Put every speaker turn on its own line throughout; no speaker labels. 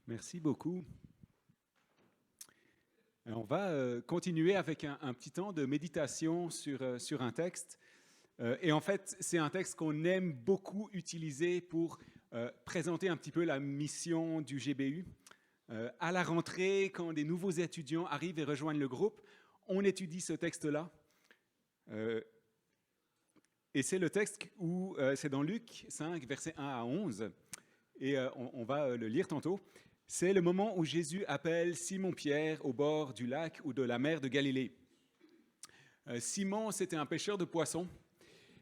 Merci beaucoup. On va continuer avec un petit temps de méditation sur un texte. Et en fait, c'est un texte qu'on aime beaucoup utiliser pour présenter un petit peu la mission du GBU. À la rentrée, quand des nouveaux étudiants arrivent et rejoignent le groupe, on étudie ce texte-là. Et c'est le texte où c'est dans Luc 5, versets 1 à 11. Et on va le lire tantôt. C'est le moment où Jésus appelle Simon-Pierre au bord du lac ou de la mer de Galilée. Simon, c'était un pêcheur de poissons.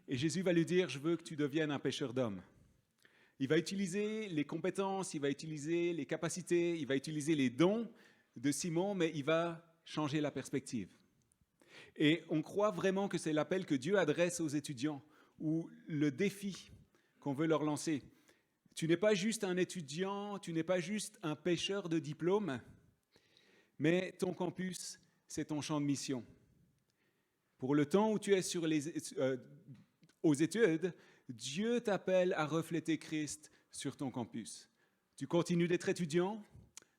Et Jésus va lui dire, je veux que tu deviennes un pêcheur d'hommes. Il va utiliser les compétences, il va utiliser les capacités, il va utiliser les dons de Simon, mais il va changer la perspective. Et on croit vraiment que c'est l'appel que Dieu adresse aux étudiants, ou le défi qu'on veut leur lancer. Tu n'es pas juste un étudiant, tu n'es pas juste un pêcheur de diplôme, mais ton campus, c'est ton champ de mission. Pour le temps où tu es aux études, Dieu t'appelle à refléter Christ sur ton campus. Tu continues d'être étudiant,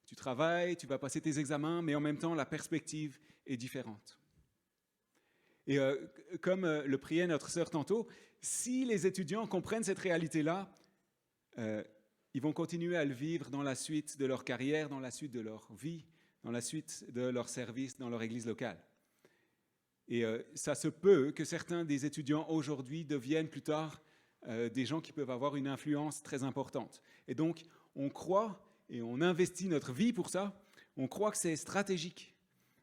tu travailles, tu vas passer tes examens, mais en même temps, la perspective est différente. Et comme le priait notre sœur tantôt, si les étudiants comprennent cette réalité-là, ils vont continuer à le vivre dans la suite de leur carrière, dans la suite de leur vie, dans la suite de leur service dans leur église locale. Et ça se peut que certains des étudiants aujourd'hui deviennent plus tard des gens qui peuvent avoir une influence très importante. Et donc, on croit et on investit notre vie pour ça. On croit que c'est stratégique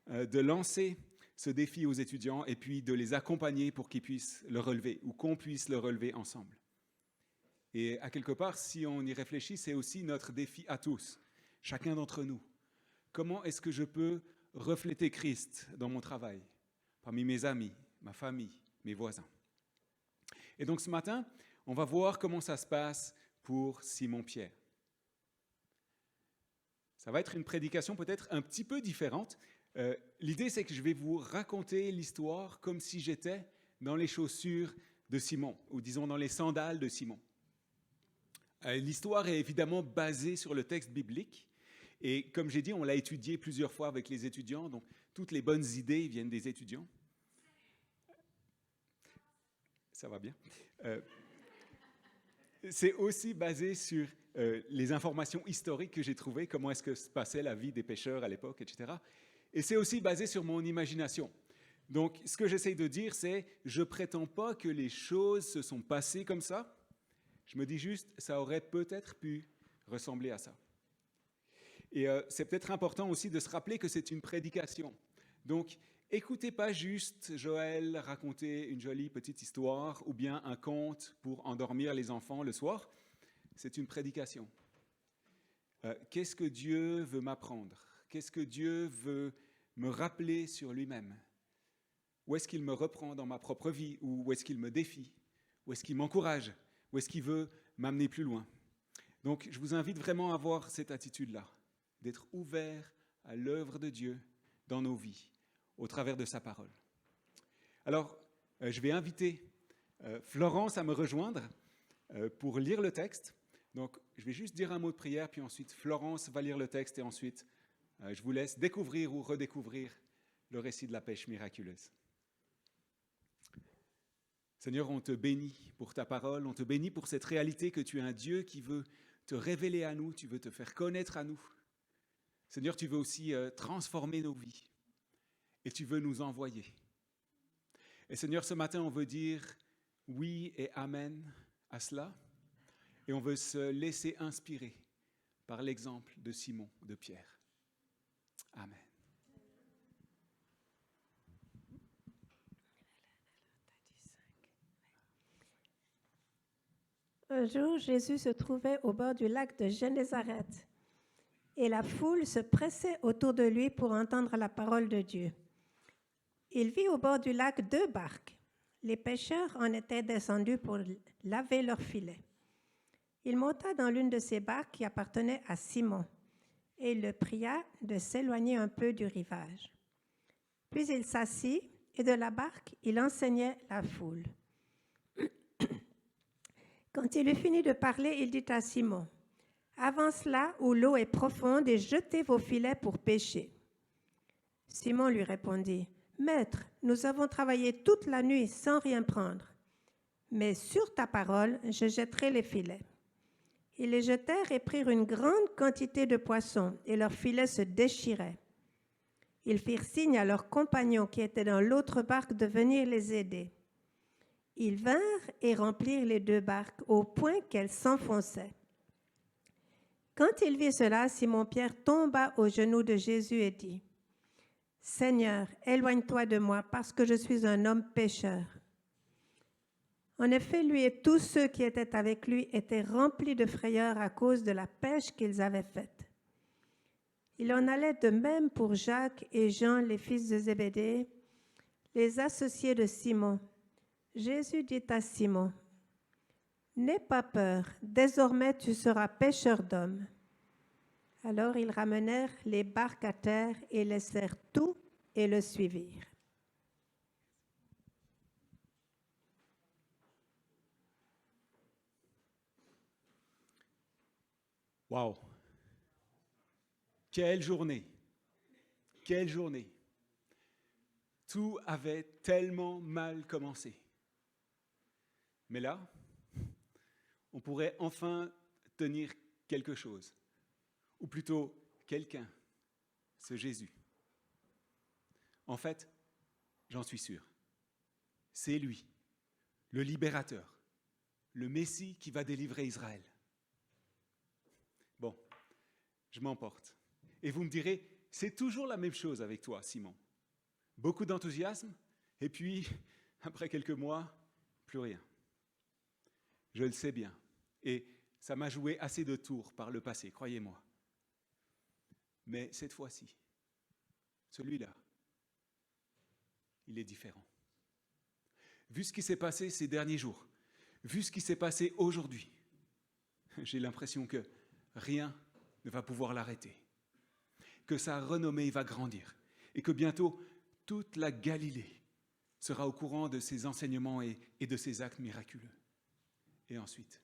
de lancer ce défi aux étudiants et puis de les accompagner pour qu'ils puissent le relever ou qu'on puisse le relever ensemble. Et à quelque part, si on y réfléchit, c'est aussi notre défi à tous, chacun d'entre nous. Comment est-ce que je peux refléter Christ dans mon travail, parmi mes amis, ma famille, mes voisins? Et donc ce matin, on va voir comment ça se passe pour Simon-Pierre. Ça va être une prédication peut-être un petit peu différente. L'idée, c'est que je vais vous raconter l'histoire comme si j'étais dans les chaussures de Simon, ou disons dans les sandales de Simon. L'histoire est évidemment basée sur le texte biblique. Et comme j'ai dit, on l'a étudié plusieurs fois avec les étudiants, donc toutes les bonnes idées viennent des étudiants. Ça va bien. C'est aussi basé sur les informations historiques que j'ai trouvées, comment est-ce que se passait la vie des pêcheurs à l'époque, etc. Et c'est aussi basé sur mon imagination. Donc, ce que j'essaye de dire, c'est, je ne prétends pas que les choses se sont passées comme ça. Je me dis juste, ça aurait peut-être pu ressembler à ça. Et c'est peut-être important aussi de se rappeler que c'est une prédication. Donc, écoutez pas juste Joël raconter une jolie petite histoire ou bien un conte pour endormir les enfants le soir. C'est une prédication. Qu'est-ce que Dieu veut m'apprendre? Qu'est-ce que Dieu veut me rappeler sur lui-même? Où est-ce qu'il me reprend dans ma propre vie? Ou où est-ce qu'il me défie? Où est-ce qu'il m'encourage? Où est-ce qu'il veut m'amener plus loin? Donc, je vous invite vraiment à avoir cette attitude-là, d'être ouvert à l'œuvre de Dieu dans nos vies, au travers de sa parole. Alors, je vais inviter Florence à me rejoindre pour lire le texte. Donc, je vais juste dire un mot de prière, puis ensuite Florence va lire le texte, et ensuite, je vous laisse découvrir ou redécouvrir le récit de la pêche miraculeuse. Seigneur, on te bénit pour ta parole, on te bénit pour cette réalité que tu es un Dieu qui veut te révéler à nous, tu veux te faire connaître à nous. Seigneur, tu veux aussi transformer nos vies et tu veux nous envoyer. Et Seigneur, ce matin, on veut dire oui et amen à cela et on veut se laisser inspirer par l'exemple de Simon, de Pierre. Amen.
Un jour, Jésus se trouvait au bord du lac de Genésareth et la foule se pressait autour de lui pour entendre la parole de Dieu. Il vit au bord du lac 2 barques. Les pêcheurs en étaient descendus pour laver leurs filets. Il monta dans l'une de ces barques qui appartenait à Simon et il le pria de s'éloigner un peu du rivage. Puis il s'assit et de la barque, il enseignait la foule. Quand il eut fini de parler, il dit à Simon, « Avance là où l'eau est profonde et jetez vos filets pour pêcher. » Simon lui répondit, « Maître, nous avons travaillé toute la nuit sans rien prendre, mais sur ta parole, je jetterai les filets. » Ils les jetèrent et prirent une grande quantité de poissons, et leurs filets se déchiraient. Ils firent signe à leurs compagnons qui étaient dans l'autre barque de venir les aider. Ils vinrent et remplirent les 2 barques au point qu'elles s'enfonçaient. Quand il vit cela, Simon-Pierre tomba aux genoux de Jésus et dit, « Seigneur, éloigne-toi de moi parce que je suis un homme pécheur. » En effet, lui et tous ceux qui étaient avec lui étaient remplis de frayeur à cause de la pêche qu'ils avaient faite. Il en allait de même pour Jacques et Jean, les fils de Zébédée, les associés de Simon. Jésus dit à Simon, « N'aie pas peur, désormais tu seras pêcheur d'hommes. » Alors ils ramenèrent les barques à terre et laissèrent tout et le suivirent.
Waouh! Quelle journée! Quelle journée! Tout avait tellement mal commencé. Mais là, on pourrait enfin tenir quelque chose, ou plutôt quelqu'un, ce Jésus. En fait, j'en suis sûr, c'est lui, le libérateur, le Messie qui va délivrer Israël. Bon, je m'emporte. Et vous me direz, c'est toujours la même chose avec toi, Simon. Beaucoup d'enthousiasme, et puis, après quelques mois, plus rien. Je le sais bien, et ça m'a joué assez de tours par le passé, croyez-moi. Mais cette fois-ci, celui-là, il est différent. Vu ce qui s'est passé ces derniers jours, vu ce qui s'est passé aujourd'hui, j'ai l'impression que rien ne va pouvoir l'arrêter, que sa renommée va grandir et que bientôt toute la Galilée sera au courant de ses enseignements et de ses actes miraculeux. Et ensuite,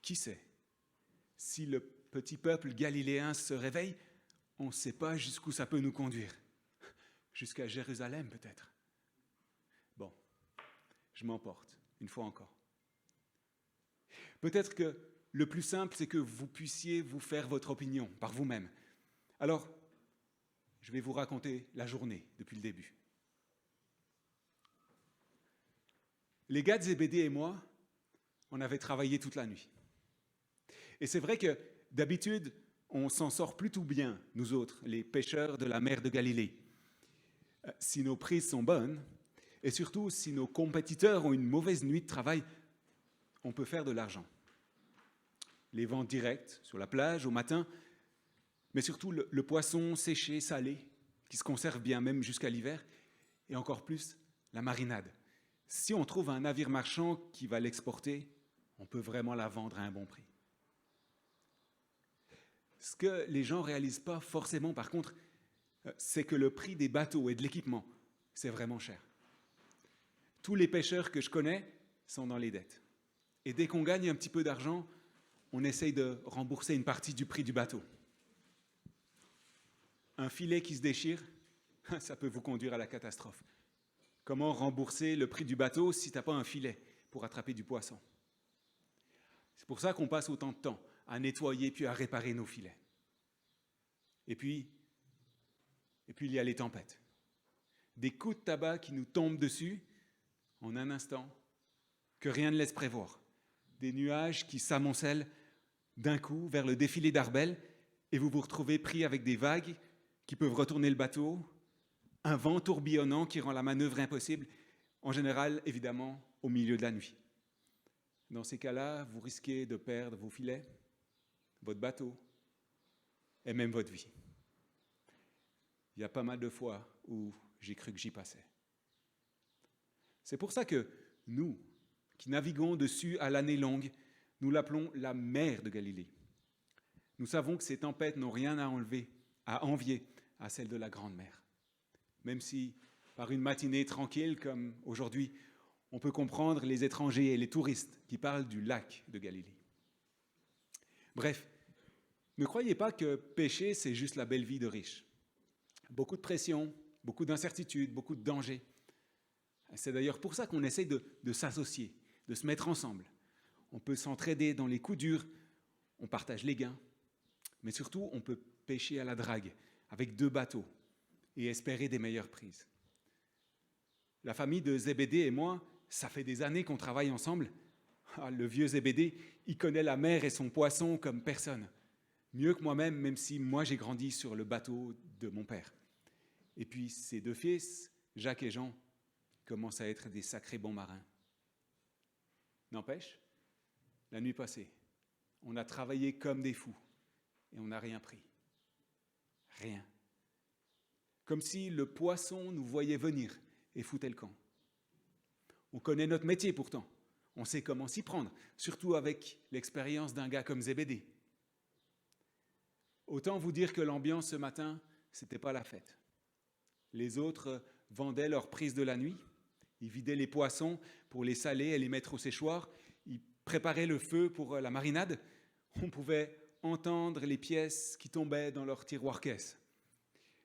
qui sait, si le petit peuple galiléen se réveille, on ne sait pas jusqu'où ça peut nous conduire. Jusqu'à Jérusalem peut-être. Bon, je m'emporte, une fois encore. Peut-être que le plus simple, c'est que vous puissiez vous faire votre opinion par vous-même. Alors, je vais vous raconter la journée depuis le début. Les gars de Zébédée et moi, on avait travaillé toute la nuit. Et c'est vrai que d'habitude, on s'en sort plutôt bien, nous autres, les pêcheurs de la mer de Galilée. Si nos prises sont bonnes, et surtout si nos compétiteurs ont une mauvaise nuit de travail, on peut faire de l'argent. Les ventes directes sur la plage au matin, mais surtout le poisson séché, salé, qui se conserve bien même jusqu'à l'hiver, et encore plus la marinade. Si on trouve un navire marchand qui va l'exporter, on peut vraiment la vendre à un bon prix. Ce que les gens ne réalisent pas forcément, par contre, c'est que le prix des bateaux et de l'équipement, c'est vraiment cher. Tous les pêcheurs que je connais sont dans les dettes. Et dès qu'on gagne un petit peu d'argent, on essaye de rembourser une partie du prix du bateau. Un filet qui se déchire, ça peut vous conduire à la catastrophe. Comment rembourser le prix du bateau si tu n'as pas un filet pour attraper du poisson? C'est pour ça qu'on passe autant de temps à nettoyer puis à réparer nos filets. Et puis il y a les tempêtes. Des coups de tabac qui nous tombent dessus en un instant que rien ne laisse prévoir. Des nuages qui s'amoncellent d'un coup vers le défilé d'Arbel et vous vous retrouvez pris avec des vagues qui peuvent retourner le bateau, un vent tourbillonnant qui rend la manœuvre impossible, en général, évidemment, au milieu de la nuit. Dans ces cas-là, vous risquez de perdre vos filets, votre bateau et même votre vie. Il y a pas mal de fois où j'ai cru que j'y passais. C'est pour ça que nous, qui naviguons dessus à l'année longue, nous l'appelons la mer de Galilée. Nous savons que ces tempêtes n'ont rien à envier à celles de la Grande Mer. Même si, par une matinée tranquille comme aujourd'hui, on peut comprendre les étrangers et les touristes qui parlent du lac de Galilée. Bref, ne croyez pas que pécher, c'est juste la belle vie de riche. Beaucoup de pression, beaucoup d'incertitudes, beaucoup de dangers. C'est d'ailleurs pour ça qu'on essaye de s'associer, de se mettre ensemble. On peut s'entraider dans les coups durs, on partage les gains, mais surtout on peut pêcher à la drague avec 2 bateaux et espérer des meilleures prises. La famille de Zébédée et moi, ça fait des années qu'on travaille ensemble. Le vieux Zébédée, il connaît la mer et son poisson comme personne. Mieux que moi-même, même si moi j'ai grandi sur le bateau de mon père. Et puis ses 2 fils, Jacques et Jean, commencent à être des sacrés bons marins. N'empêche, la nuit passée, on a travaillé comme des fous et on n'a rien pris. Rien. Comme si le poisson nous voyait venir et foutait le camp. On connaît notre métier pourtant. On sait comment s'y prendre, surtout avec l'expérience d'un gars comme Zébédée. Autant vous dire que l'ambiance ce matin, c'était pas la fête. Les autres vendaient leurs prises de la nuit, ils vidaient les poissons pour les saler et les mettre au séchoir, ils préparaient le feu pour la marinade. On pouvait entendre les pièces qui tombaient dans leur tiroir-caisse.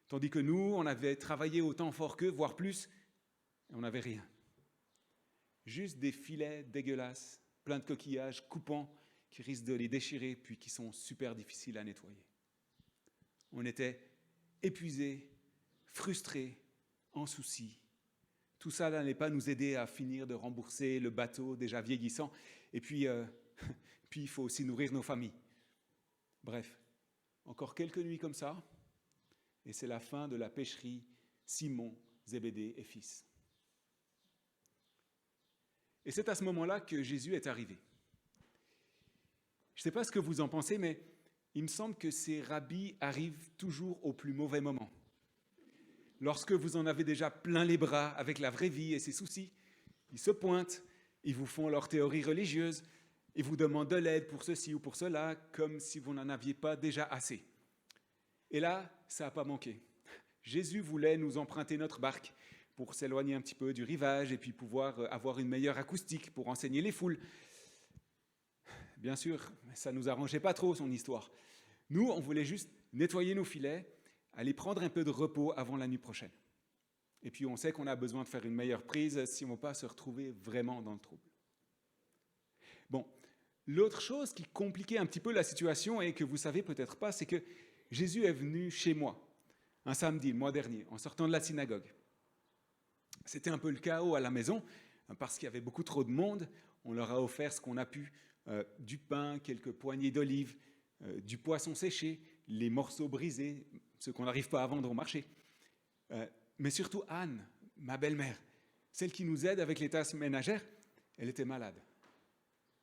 Tandis que nous, on avait travaillé autant fort qu'eux, voire plus, et on n'avait rien. Juste des filets dégueulasses, pleins de coquillages, coupants, qui risquent de les déchirer, puis qui sont super difficiles à nettoyer. On était épuisés, frustrés, en souci. Tout ça n'allait pas nous aider à finir de rembourser le bateau déjà vieillissant. Et puis il faut aussi nourrir nos familles. Bref, encore quelques nuits comme ça, et c'est la fin de la pêcherie Simon, Zébédée et fils. Et c'est à ce moment-là que Jésus est arrivé. Je ne sais pas ce que vous en pensez, mais il me semble que ces rabbis arrivent toujours au plus mauvais moment. Lorsque vous en avez déjà plein les bras avec la vraie vie et ses soucis, ils se pointent, ils vous font leur théorie religieuse, ils vous demandent de l'aide pour ceci ou pour cela, comme si vous n'en aviez pas déjà assez. Et là, ça n'a pas manqué. Jésus voulait nous emprunter notre barque pour s'éloigner un petit peu du rivage et puis pouvoir avoir une meilleure acoustique pour enseigner les foules. Bien sûr, ça ne nous arrangeait pas trop son histoire. Nous, on voulait juste nettoyer nos filets, aller prendre un peu de repos avant la nuit prochaine. Et puis on sait qu'on a besoin de faire une meilleure prise si on ne veut pas se retrouver vraiment dans le trouble. Bon, l'autre chose qui compliquait un petit peu la situation et que vous ne savez peut-être pas, c'est que Jésus est venu chez moi un samedi, le mois dernier, en sortant de la synagogue. C'était un peu le chaos à la maison, parce qu'il y avait beaucoup trop de monde. On leur a offert ce qu'on a pu, du pain, quelques poignées d'olives, du poisson séché, les morceaux brisés, ceux qu'on n'arrive pas à vendre au marché. Mais surtout Anne, ma belle-mère, celle qui nous aide avec les tâches ménagères, elle était malade.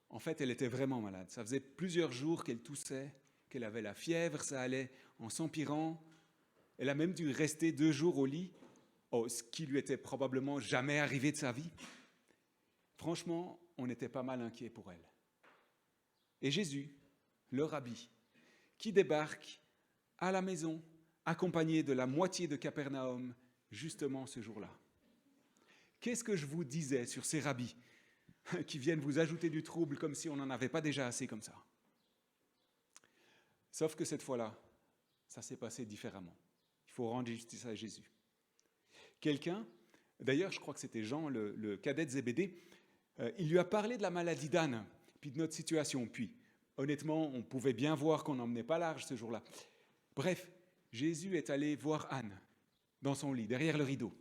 En fait, elle était vraiment malade. Ça faisait plusieurs jours qu'elle toussait, qu'elle avait la fièvre, ça allait en s'empirant. Elle a même dû rester 2 jours au lit, ce qui lui était probablement jamais arrivé de sa vie. Franchement, on était pas mal inquiets pour elle. Et Jésus, le rabbi, qui débarque à la maison, accompagné de la moitié de Capernaum, justement ce jour-là. Qu'est-ce que je vous disais sur ces rabbis qui viennent vous ajouter du trouble comme si on n'en avait pas déjà assez comme ça? Sauf que cette fois-là, ça s'est passé différemment. Il faut rendre justice à Jésus. Quelqu'un, d'ailleurs je crois que c'était Jean, le cadet de Zébédée, il lui a parlé de la maladie d'Anne, puis de notre situation. Puis, honnêtement, on pouvait bien voir qu'on n'emmenait pas large ce jour-là. Bref, Jésus est allé voir Anne, dans son lit, derrière le rideau.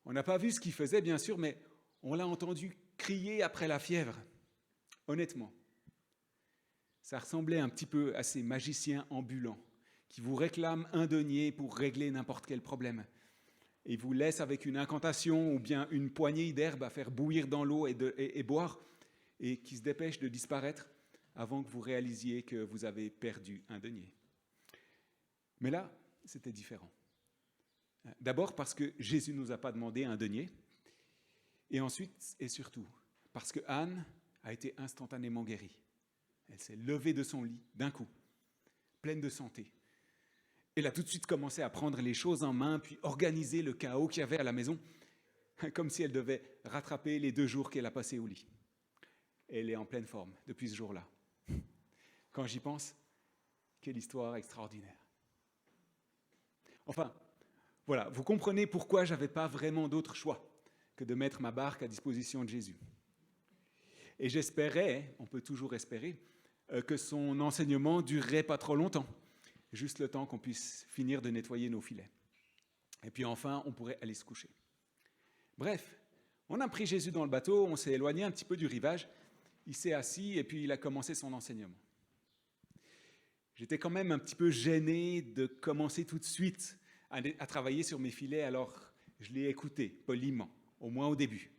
On n'a pas vu ce qu'il faisait, bien sûr, mais on l'a entendu crier après la fièvre. Honnêtement, ça ressemblait un petit peu à ces magiciens ambulants qui vous réclament un denier pour régler n'importe quel problème. Et vous laissent avec une incantation ou bien une poignée d'herbe à faire bouillir dans l'eau et boire, et qui se dépêchent de disparaître avant que vous réalisiez que vous avez perdu un denier. Mais là, c'était différent. D'abord parce que Jésus ne nous a pas demandé un denier, et ensuite et surtout parce que Anne a été instantanément guérie. Elle s'est levée de son lit d'un coup, pleine de santé. Elle a tout de suite commencé à prendre les choses en main, puis organiser le chaos qu'il y avait à la maison, comme si elle devait rattraper les 2 jours qu'elle a passés au lit. Elle est en pleine forme depuis ce jour-là. Quand j'y pense, quelle histoire extraordinaire. Enfin, voilà, vous comprenez pourquoi je n'avais pas vraiment d'autre choix que de mettre ma barque à disposition de Jésus. Et j'espérais, on peut toujours espérer, que son enseignement durerait pas trop longtemps, juste le temps qu'on puisse finir de nettoyer nos filets. Et puis enfin, on pourrait aller se coucher. Bref, on a pris Jésus dans le bateau, on s'est éloigné un petit peu du rivage, il s'est assis et puis il a commencé son enseignement. J'étais quand même un petit peu gêné de commencer tout de suite à travailler sur mes filets, alors je l'ai écouté poliment, au moins au début.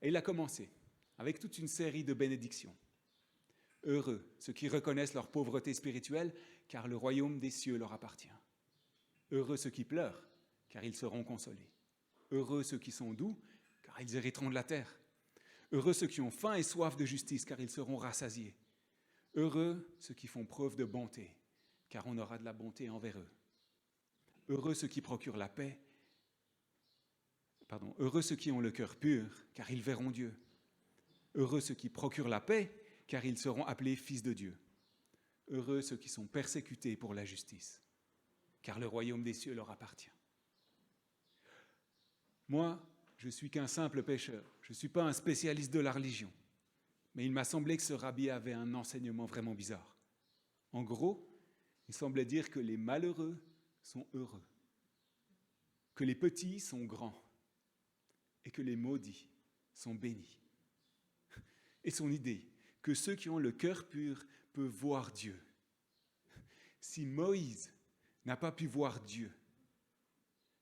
Et il a commencé avec toute une série de bénédictions. Heureux ceux qui reconnaissent leur pauvreté spirituelle, car le royaume des cieux leur appartient. Heureux ceux qui pleurent, car ils seront consolés. Heureux ceux qui sont doux, car ils hériteront de la terre. Heureux ceux qui ont faim et soif de justice, car ils seront rassasiés. Heureux ceux qui font preuve de bonté, car on aura de la bonté envers eux. Heureux ceux qui procurent la paix. Heureux ceux qui ont le cœur pur, car ils verront Dieu. Heureux ceux qui procurent la paix, car ils seront appelés fils de Dieu. Heureux ceux qui sont persécutés pour la justice, car le royaume des cieux leur appartient. Moi, je suis qu'un simple pécheur, je ne suis pas un spécialiste de la religion, mais il m'a semblé que ce rabbi avait un enseignement vraiment bizarre. En gros, il semblait dire que les malheureux sont heureux, que les petits sont grands et que les maudits sont bénis. Et son idée, que ceux qui ont le cœur pur peuvent voir Dieu. Si Moïse n'a pas pu voir Dieu,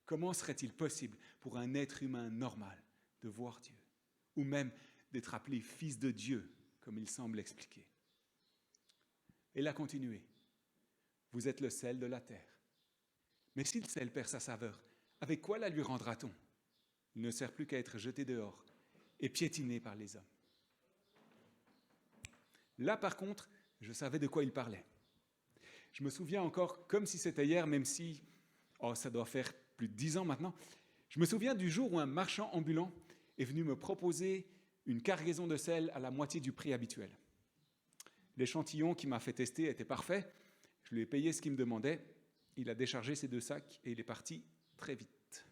comment serait-il possible pour un être humain normal de voir Dieu, ou même d'être appelé fils de Dieu, comme il semble l'expliquer? Et il a continué. Vous êtes le sel de la terre. Mais si le sel perd sa saveur, avec quoi la lui rendra-t-on? Il ne sert plus qu'à être jeté dehors et piétiné par les hommes. Là, par contre, je savais de quoi il parlait. Je me souviens encore, comme si c'était hier, même si, ça doit faire plus de 10 ans maintenant, je me souviens du jour où un marchand ambulant est venu me proposer une cargaison de sel à la moitié du prix habituel. L'échantillon qu'il m'a fait tester était parfait, je lui ai payé ce qu'il me demandait, il a déchargé ses 2 sacs et il est parti très vite.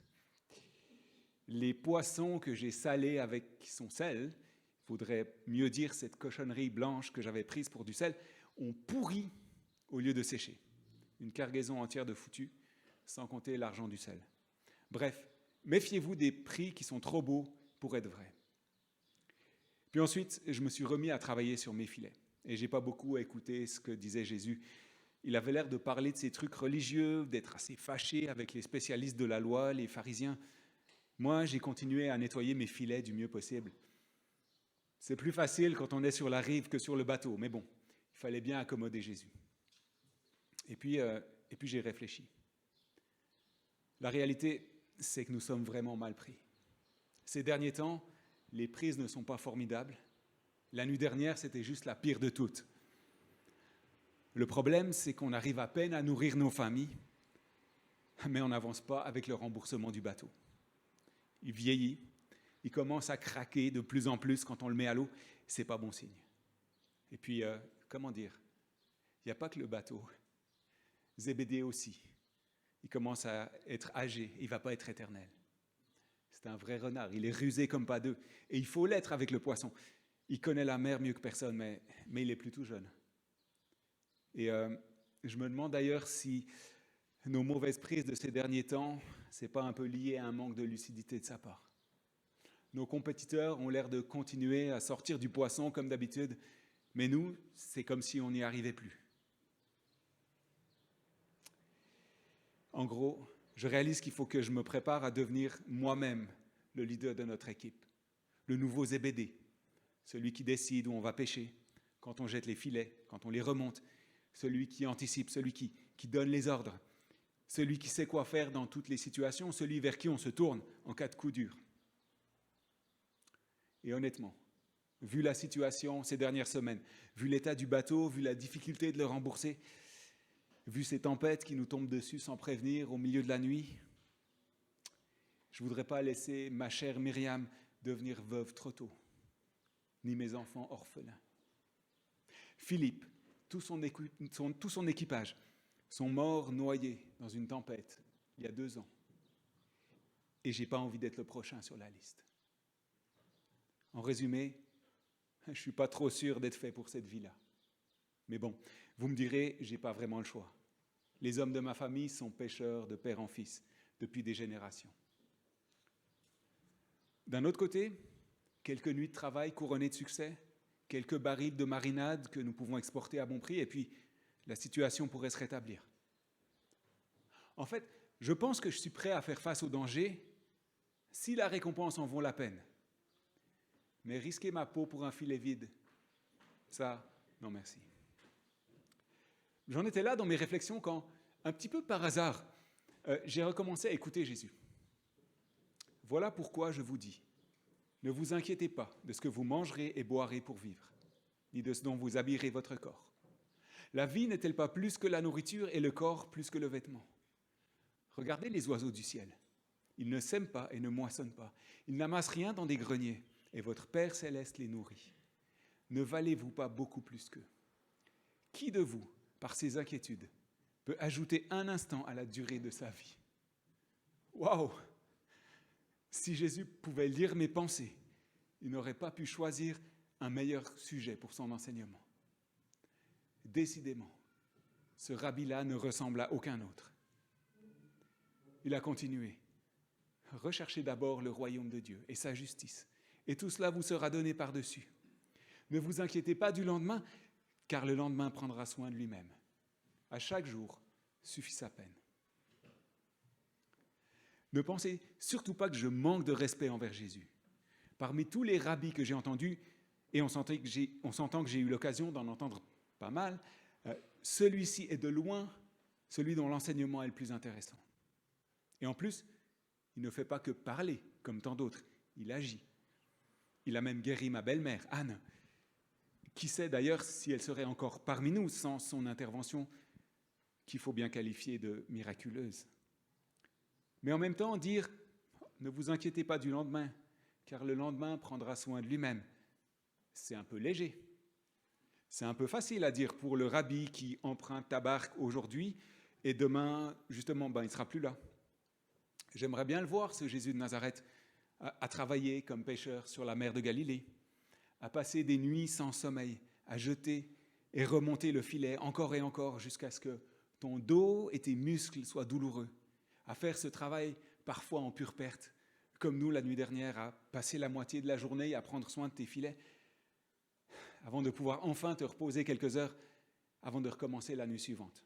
Les poissons que j'ai salés avec son sel, il faudrait mieux dire cette cochonnerie blanche que j'avais prise pour du sel, ont pourri au lieu de sécher. Une cargaison entière de foutu, sans compter l'argent du sel. Bref, méfiez-vous des prix qui sont trop beaux pour être vrais. Puis ensuite, je me suis remis à travailler sur mes filets. Et je n'ai pas beaucoup écouté ce que disait Jésus. Il avait l'air de parler de ces trucs religieux, d'être assez fâché avec les spécialistes de la loi, les pharisiens. Moi, j'ai continué à nettoyer mes filets du mieux possible. C'est plus facile quand on est sur la rive que sur le bateau, mais bon, il fallait bien accommoder Jésus. Et puis j'ai réfléchi. La réalité, c'est que nous sommes vraiment mal pris. Ces derniers temps, les prises ne sont pas formidables. La nuit dernière, c'était juste la pire de toutes. Le problème, c'est qu'on arrive à peine à nourrir nos familles, mais on n'avance pas avec le remboursement du bateau. Il vieillit, il commence à craquer de plus en plus quand on le met à l'eau, c'est pas bon signe. Et puis, comment dire, il n'y a pas que le bateau. Zébédée aussi, il commence à être âgé, il ne va pas être éternel. C'est un vrai renard, il est rusé comme pas deux, et il faut l'être avec le poisson. Il connaît la mer mieux que personne, mais il est plutôt jeune. Et je me demande d'ailleurs si nos mauvaises prises de ces derniers temps, ce n'est pas un peu lié à un manque de lucidité de sa part. Nos compétiteurs ont l'air de continuer à sortir du poisson comme d'habitude, mais nous, c'est comme si on n'y arrivait plus. En gros, je réalise qu'il faut que je me prépare à devenir moi-même le leader de notre équipe, le nouveau Zébédée, celui qui décide où on va pêcher, quand on jette les filets, quand on les remonte, celui qui anticipe, celui qui donne les ordres, celui qui sait quoi faire dans toutes les situations, celui vers qui on se tourne en cas de coup dur. Et honnêtement, vu la situation ces dernières semaines, vu l'état du bateau, vu la difficulté de le rembourser, vu ces tempêtes qui nous tombent dessus sans prévenir au milieu de la nuit, je ne voudrais pas laisser ma chère Myriam devenir veuve trop tôt, ni mes enfants orphelins. Philippe, tout son équipage sont morts noyés dans une tempête il y a 2 ans. Et je n'ai pas envie d'être le prochain sur la liste. En résumé, je ne suis pas trop sûr d'être fait pour cette vie-là. Mais bon, vous me direz, je n'ai pas vraiment le choix. Les hommes de ma famille sont pêcheurs de père en fils depuis des générations. D'un autre côté, quelques nuits de travail couronnées de succès, quelques barils de marinade que nous pouvons exporter à bon prix, et puis la situation pourrait se rétablir. En fait, je pense que je suis prêt à faire face au danger si la récompense en vaut la peine. Mais risquer ma peau pour un filet vide, ça, non merci. J'en étais là dans mes réflexions quand, un petit peu par hasard, j'ai recommencé à écouter Jésus. Voilà pourquoi je vous dis, ne vous inquiétez pas de ce que vous mangerez et boirez pour vivre, ni de ce dont vous habillerez votre corps. La vie n'est-elle pas plus que la nourriture et le corps plus que le vêtement ? Regardez les oiseaux du ciel. Ils ne sèment pas et ne moissonnent pas. Ils n'amassent rien dans des greniers, et votre Père céleste les nourrit. Ne valez-vous pas beaucoup plus qu'eux ? Qui de vous, par ses inquiétudes, peut ajouter un instant à la durée de sa vie ? Waouh ! Si Jésus pouvait lire mes pensées, il n'aurait pas pu choisir un meilleur sujet pour son enseignement. Décidément, ce rabbi-là ne ressemble à aucun autre. Il a continué. Recherchez d'abord le royaume de Dieu et sa justice, et tout cela vous sera donné par-dessus. Ne vous inquiétez pas du lendemain, car le lendemain prendra soin de lui-même. À chaque jour suffit sa peine. Ne pensez surtout pas que je manque de respect envers Jésus. Parmi tous les rabbis que j'ai entendus, et on s'entend que j'ai eu l'occasion d'en entendre pas mal, celui-ci est de loin celui dont l'enseignement est le plus intéressant. Et en plus, il ne fait pas que parler, comme tant d'autres, il agit. Il a même guéri ma belle-mère, Anne. Qui sait d'ailleurs si elle serait encore parmi nous sans son intervention, qu'il faut bien qualifier de miraculeuse. Mais en même temps, dire « ne vous inquiétez pas du lendemain, car le lendemain prendra soin de lui-même », c'est un peu léger. C'est un peu facile à dire pour le rabbi qui emprunte ta barque aujourd'hui et demain, justement, il ne sera plus là. J'aimerais bien le voir, ce Jésus de Nazareth, à travailler comme pêcheur sur la mer de Galilée, à passer des nuits sans sommeil, à jeter et remonter le filet encore et encore jusqu'à ce que ton dos et tes muscles soient douloureux, à faire ce travail parfois en pure perte, comme nous la nuit dernière, à passer la moitié de la journée à prendre soin de tes filets, avant de pouvoir enfin te reposer quelques heures avant de recommencer la nuit suivante.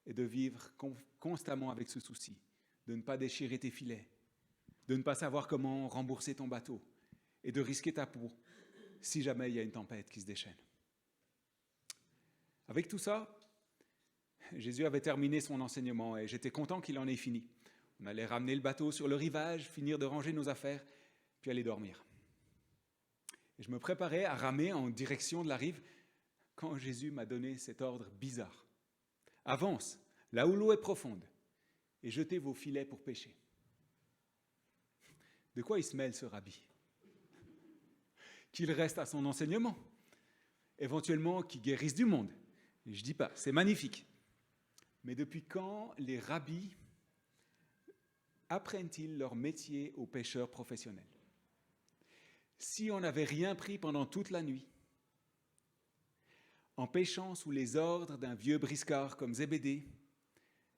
Et de vivre constamment avec ce souci, de ne pas déchirer tes filets, de ne pas savoir comment rembourser ton bateau, et de risquer ta peau si jamais il y a une tempête qui se déchaîne. Avec tout ça, Jésus avait terminé son enseignement et j'étais content qu'il en ait fini. On allait ramener le bateau sur le rivage, finir de ranger nos affaires, puis aller dormir. Et je me préparais à ramer en direction de la rive quand Jésus m'a donné cet ordre bizarre. « Avance, là où l'eau est profonde, et jetez vos filets pour pêcher. » De quoi il se mêle, ce rabbi ? Qu'il reste à son enseignement, éventuellement qu'il guérisse du monde. Et je ne dis pas, c'est magnifique. Mais depuis quand les rabbis apprennent-ils leur métier aux pêcheurs professionnels ? Si on n'avait rien pris pendant toute la nuit, en pêchant sous les ordres d'un vieux briscard comme Zébédée,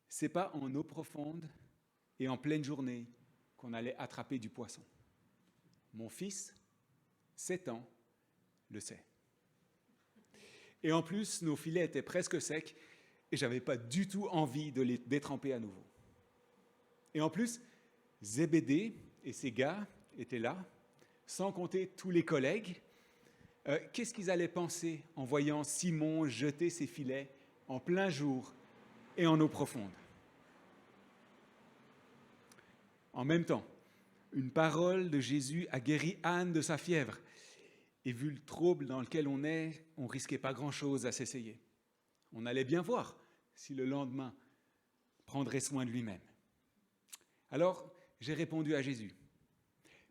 c'est pas en eau profonde et en pleine journée qu'on allait attraper du poisson. Mon fils, 7 ans, le sait. Et en plus, nos filets étaient presque secs et j'avais pas du tout envie de les détremper à nouveau. Et en plus, Zébédée et ses gars étaient là, sans compter tous les collègues. Qu'est-ce qu'ils allaient penser en voyant Simon jeter ses filets en plein jour et en eau profonde ? En même temps, une parole de Jésus a guéri Anne de sa fièvre. Et vu le trouble dans lequel on est, on ne risquait pas grand-chose à s'essayer. On allait bien voir si le lendemain prendrait soin de lui-même. Alors, j'ai répondu à Jésus.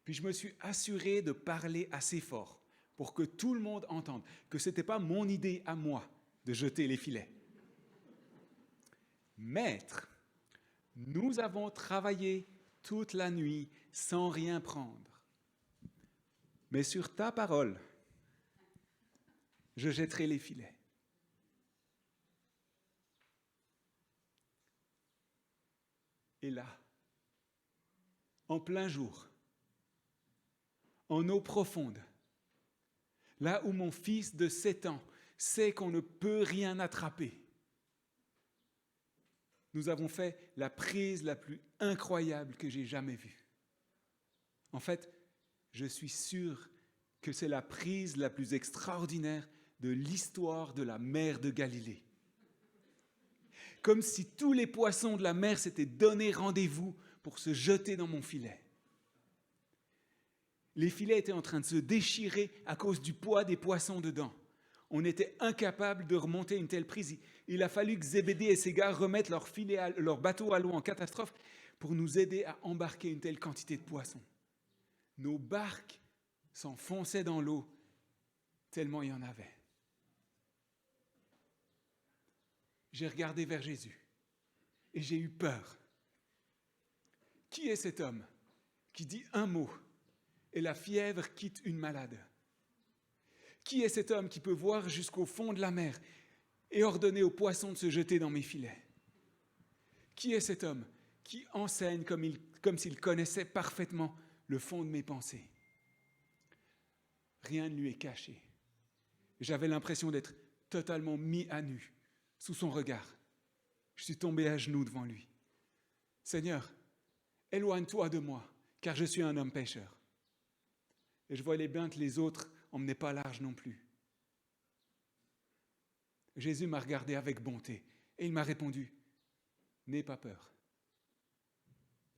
Puis je me suis assuré de parler assez fort pour que tout le monde entende que ce n'était pas mon idée à moi de jeter les filets. Maître, nous avons travaillé toute la nuit sans rien prendre. Mais sur ta parole, je jetterai les filets. Et là, en plein jour, en eau profonde, là où mon fils de 7 ans sait qu'on ne peut rien attraper, nous avons fait la prise la plus incroyable que j'ai jamais vue. En fait, je suis sûr que c'est la prise la plus extraordinaire de l'histoire de la mer de Galilée. Comme si tous les poissons de la mer s'étaient donné rendez-vous pour se jeter dans mon filet. Les filets étaient en train de se déchirer à cause du poids des poissons dedans. On était incapable de remonter une telle prise. Il a fallu que Zébédée et ses gars remettent leur bateau à l'eau en catastrophe pour nous aider à embarquer une telle quantité de poissons. Nos barques s'enfonçaient dans l'eau tellement il y en avait. J'ai regardé vers Jésus et j'ai eu peur. Qui est cet homme qui dit un mot et la fièvre quitte une malade? Qui est cet homme qui peut voir jusqu'au fond de la mer et ordonner aux poissons de se jeter dans mes filets? Qui est cet homme qui enseigne comme s'il connaissait parfaitement le fond de mes pensées? Rien ne lui est caché. J'avais l'impression d'être totalement mis à nu sous son regard. Je suis tombé à genoux devant lui. Seigneur, éloigne-toi de moi, car je suis un homme pécheur. Et je voyais bien que les autres n'emmenaient pas large non plus. Jésus m'a regardé avec bonté et il m'a répondu, « N'aie pas peur.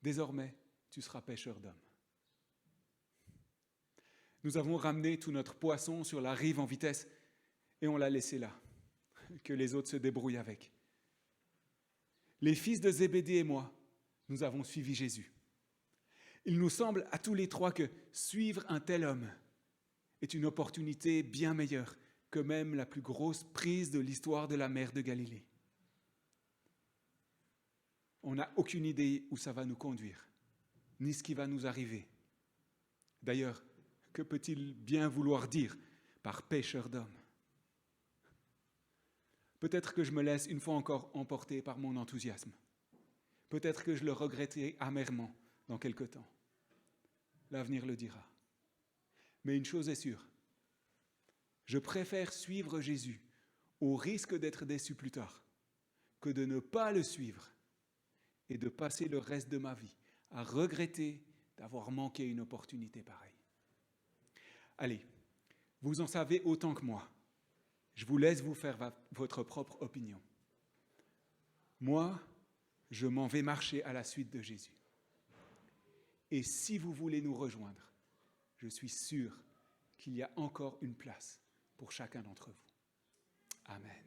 Désormais, tu seras pêcheur d'hommes. » Nous avons ramené tout notre poisson sur la rive en vitesse et on l'a laissé là, que les autres se débrouillent avec. Les fils de Zébédée et moi, nous avons suivi Jésus. Il nous semble à tous les trois que suivre un tel homme est une opportunité bien meilleure que même la plus grosse prise de l'histoire de la mer de Galilée. On n'a aucune idée où ça va nous conduire, ni ce qui va nous arriver. D'ailleurs, que peut-il bien vouloir dire par pêcheur d'hommes? Peut-être que je me laisse une fois encore emporter par mon enthousiasme. Peut-être que je le regretterai amèrement dans quelque temps. L'avenir le dira. Mais une chose est sûre, je préfère suivre Jésus au risque d'être déçu plus tard que de ne pas le suivre et de passer le reste de ma vie à regretter d'avoir manqué une opportunité pareille. Allez, vous en savez autant que moi. Je vous laisse vous faire votre propre opinion. Moi, je m'en vais marcher à la suite de Jésus. Et si vous voulez nous rejoindre, je suis sûr qu'il y a encore une place pour chacun d'entre vous. Amen.